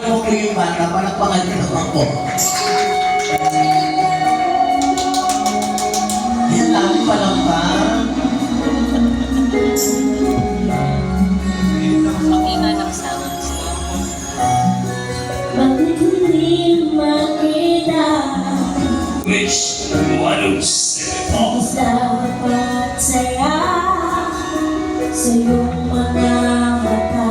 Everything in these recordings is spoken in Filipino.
Ako po yung bata, palakpakan ka naman po. Yan lang, palakpak. Makina ng sounds. Bakit hindi makita? Which 107 Isa at saya sa iyong mga mata.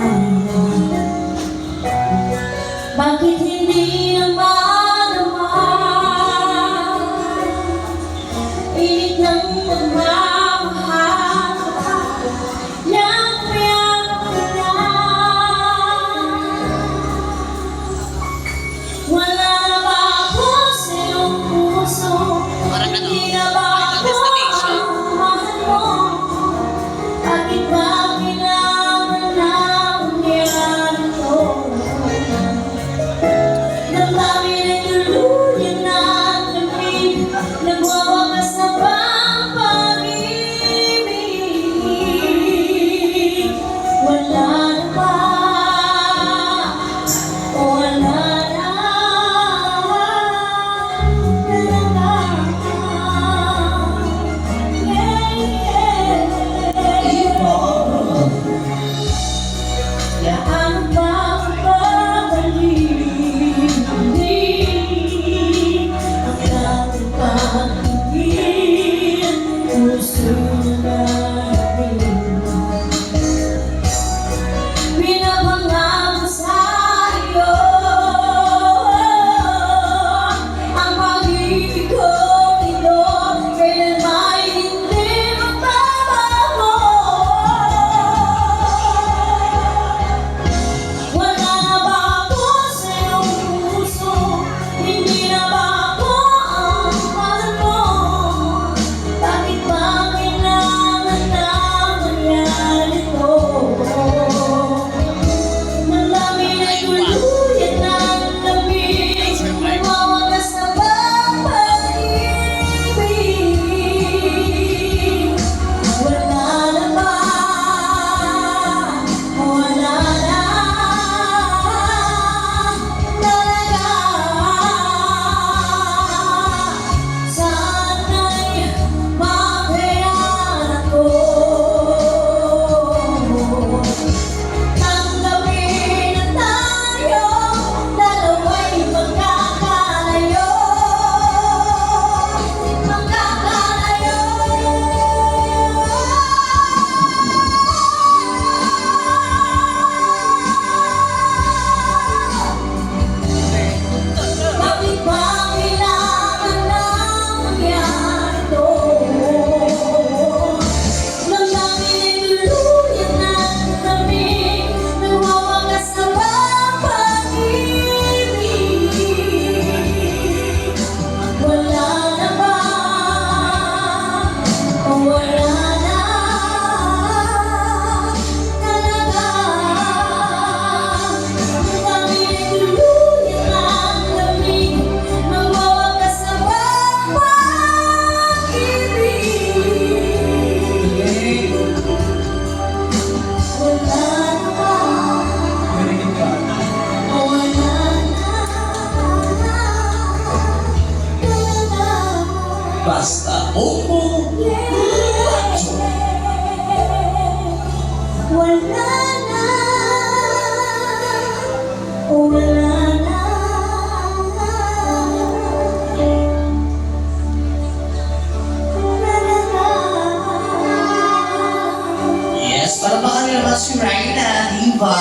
Bakit hindi naman naman init ng magmamahal yang piyang wala na ba ako sa iyong puso? Parang ano? Hindi na ba ako Destination. ang mahal mo? Bakit ba kailangan na mangyari ito? Damdamin ay tuluyan ng lamig, nagwawakas na bang pag-ibig? Wala na ba? Wala na talaga. Ano ba ang babalik? Ang dating pag-ibig, puso na namin. Pinapangako sa iyo ang pag-ibig ko ito, kailanman hindi magbabago. Wala na ba ako sa iyong puso? Hindi na ba ako ang mahal mo? Bakit ba kailangan na mangyari ito? Malamin ay tuluyan ng lamig, nagwawakas na bang pag-ibig? Wala na ba? Wala na talaga. Sana'y makayanan ko. Tanggapin na tayo, dalawa'y magkakalayo. Bakit ba kailangan na mangyari ito? Damdamin ay tuluyan ng lamig, nagwawakas na bang pag-ibig? Wala na ba? Wala na talaga. Damdamin ay tuluyan ng lamig, nagwawakas na bang pag-ibig? Wala na ba? Wala na talaga. Basta opo. Wala na, wala na. Yes, palakpakan niyo naman si Raina, diva.